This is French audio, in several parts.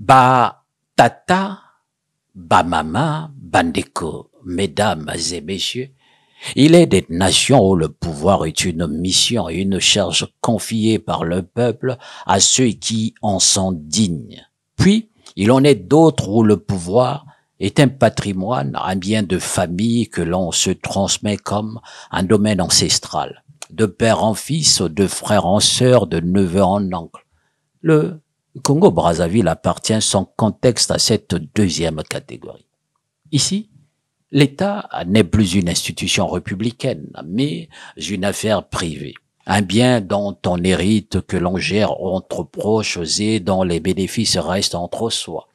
Ba tata, ba mama, bandeko, mesdames et messieurs, il est des nations où le pouvoir est une mission et une charge confiée par le peuple à ceux qui en sont dignes. Puis, il en est d'autres où le pouvoir est un patrimoine, un bien de famille que l'on se transmet comme un domaine ancestral, de père en fils, de frère en sœur, de neveu en oncle. Le Congo-Brazzaville appartient sans contexte à cette deuxième catégorie. Ici, l'État n'est plus une institution républicaine, mais une affaire privée. Un bien dont on hérite, que l'on gère entre proches et dont les bénéfices restent entre soi.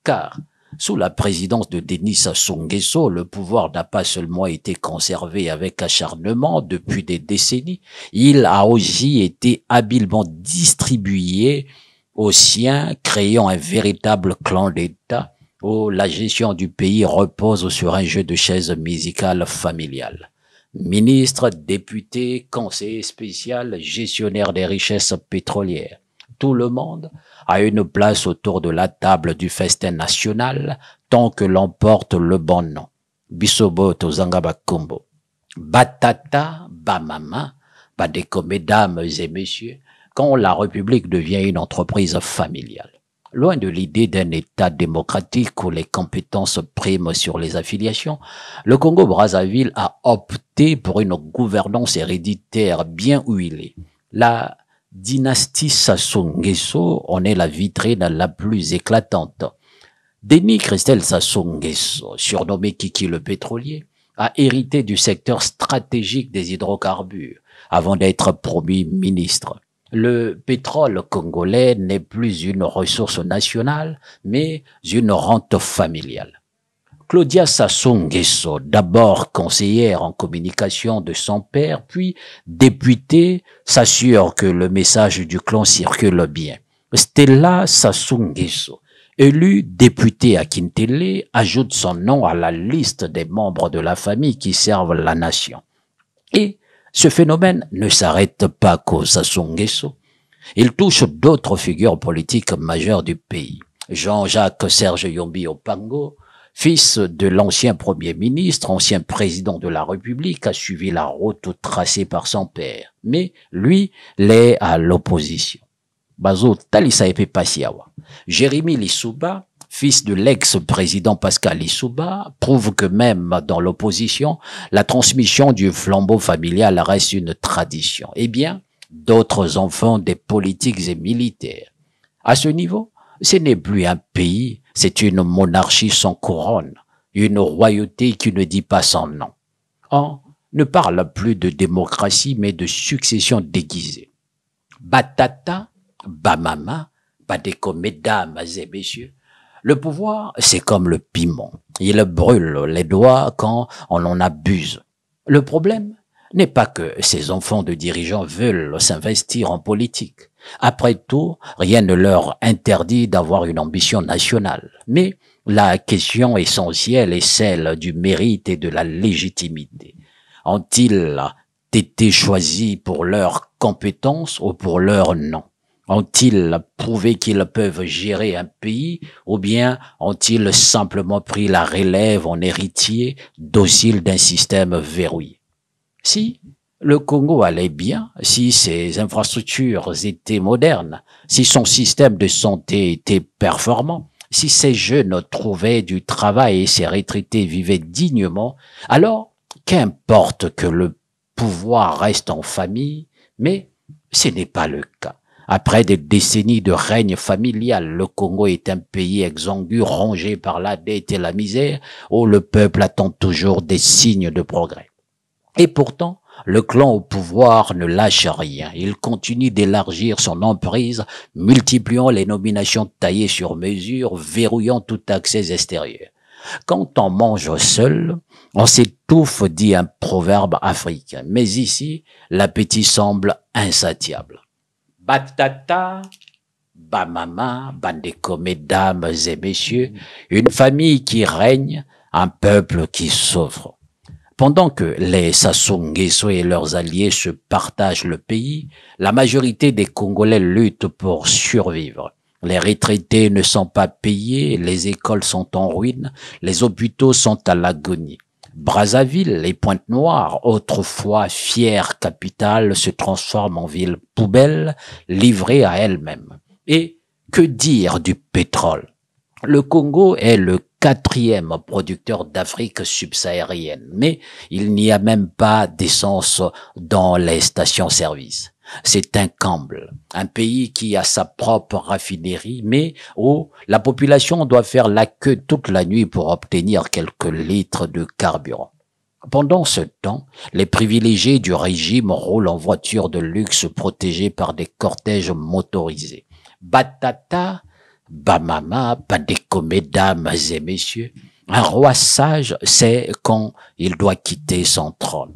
Car, sous la présidence de Denis Sassou Nguesso, le pouvoir n'a pas seulement été conservé avec acharnement depuis des décennies, il a aussi été habilement distribué aux siens, créant un véritable clan d'État où la gestion du pays repose sur un jeu de chaises musicales familiales. Ministre, député, conseiller spécial, gestionnaire des richesses pétrolières. Tout le monde a une place autour de la table du festin national tant que l'on porte le bon nom. Bisobo Tozanga Bakumbo. Batata, Bamama, Badeko, mesdames et messieurs, quand la République devient une entreprise familiale. Loin de l'idée d'un État démocratique où les compétences priment sur les affiliations, le Congo-Brazzaville a opté pour une gouvernance héréditaire bien huilée. La dynastie Sassou Nguesso en est la vitrine la plus éclatante. Denis Christel Sassou Nguesso, surnommé Kiki le pétrolier, a hérité du secteur stratégique des hydrocarbures avant d'être promu ministre. Le pétrole congolais n'est plus une ressource nationale, mais une rente familiale. Claudia Sassou Nguesso, d'abord conseillère en communication de son père, puis députée, s'assure que le message du clan circule bien. Stella Sassou Nguesso, élue députée à Kintele, ajoute son nom à la liste des membres de la famille qui servent la nation. Et ce phénomène ne s'arrête pas qu'au Sassou Nguesso. Il touche d'autres figures politiques majeures du pays. Jean-Jacques Serge Yombi Opango, fils de l'ancien premier ministre, ancien président de la République, a suivi la route tracée par son père. Mais lui l'est à l'opposition. Bazo Talisa Epe Pasiawa. Jérémy Lissouba, fils de l'ex-président Pascal Lissouba, prouve que même dans l'opposition, la transmission du flambeau familial reste une tradition. Eh bien, d'autres enfants des politiques et militaires. À ce niveau, ce n'est plus un pays, c'est une monarchie sans couronne, une royauté qui ne dit pas son nom. On ne parle plus de démocratie, mais de succession déguisée. Batata, Bamama, Badeko, mesdames et messieurs, le pouvoir, c'est comme le piment. Il brûle les doigts quand on en abuse. Le problème n'est pas que ces enfants de dirigeants veulent s'investir en politique. Après tout, rien ne leur interdit d'avoir une ambition nationale. Mais la question essentielle est celle du mérite et de la légitimité. Ont-ils été choisis pour leurs compétences ou pour leur nom? Ont-ils prouvé qu'ils peuvent gérer un pays ou bien ont-ils simplement pris la relève en héritier docile d'un système verrouillé? Si le Congo allait bien, si ses infrastructures étaient modernes, si son système de santé était performant, si ses jeunes trouvaient du travail et ses retraités vivaient dignement, alors qu'importe que le pouvoir reste en famille, mais ce n'est pas le cas. Après des décennies de règne familial, le Congo est un pays exsangue, rongé par la dette et la misère, où le peuple attend toujours des signes de progrès. Et pourtant, le clan au pouvoir ne lâche rien. Il continue d'élargir son emprise, multipliant les nominations taillées sur mesure, verrouillant tout accès extérieur. Quand on mange seul, on s'étouffe, dit un proverbe africain. Mais ici, l'appétit semble insatiable. Batata, Bamama, Bandeko, mesdames et messieurs, une famille qui règne, un peuple qui souffre. Pendant que les Sassou Nguesso et leurs alliés se partagent le pays, la majorité des Congolais luttent pour survivre. Les retraités ne sont pas payés, les écoles sont en ruine, les hôpitaux sont à l'agonie. Brazzaville et Pointe-Noire, autrefois fière capitale, se transforment en ville poubelle, livrée à elle-même. Et que dire du pétrole? Le Congo est le 4e producteur d'Afrique subsaharienne, mais il n'y a même pas d'essence dans les stations-service. C'est un comble, un pays qui a sa propre raffinerie, mais où la population doit faire la queue toute la nuit pour obtenir quelques litres de carburant. Pendant ce temps, les privilégiés du régime roulent en voiture de luxe protégés par des cortèges motorisés. Batata, Bamama, Bandeko, mesdames et messieurs, un roi sage sait quand il doit quitter son trône.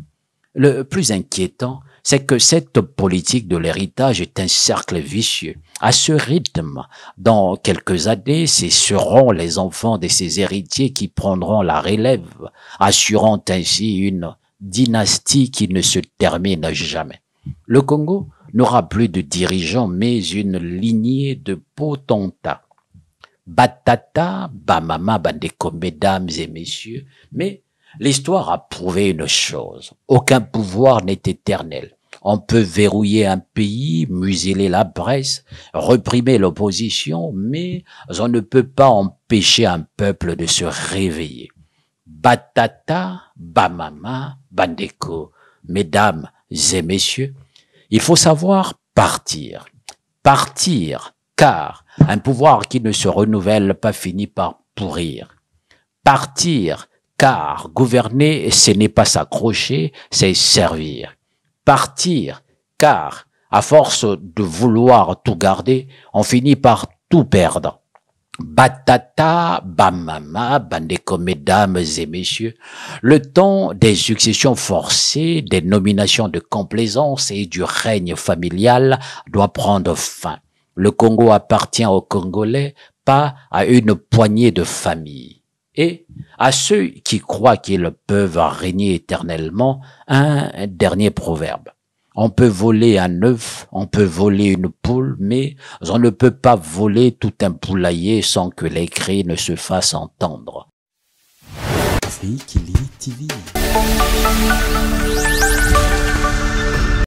Le plus inquiétant, c'est que cette politique de l'héritage est un cercle vicieux. À ce rythme, dans quelques années, ce seront les enfants de ces héritiers qui prendront la relève, assurant ainsi une dynastie qui ne se termine jamais. Le Congo n'aura plus de dirigeants, mais une lignée de potentats. Batata, Bamama, Bandeko, mesdames et messieurs, mais l'histoire a prouvé une chose. Aucun pouvoir n'est éternel. On peut verrouiller un pays, museler la presse, réprimer l'opposition, mais on ne peut pas empêcher un peuple de se réveiller. Batata, Bamama, Bandeko, mesdames et messieurs, il faut savoir partir. Partir, car un pouvoir qui ne se renouvelle pas finit par pourrir. Partir, car gouverner, ce n'est pas s'accrocher, c'est servir. Partir, car à force de vouloir tout garder, on finit par tout perdre. Batata, Bamama, Bandeko, mesdames et messieurs, le temps des successions forcées, des nominations de complaisance et du règne familial doit prendre fin. Le Congo appartient aux Congolais, pas à une poignée de familles. Et à ceux qui croient qu'ils peuvent régner éternellement, un dernier proverbe. On peut voler un œuf, on peut voler une poule, mais on ne peut pas voler tout un poulailler sans que les cris ne se fassent entendre. Free Killy TV.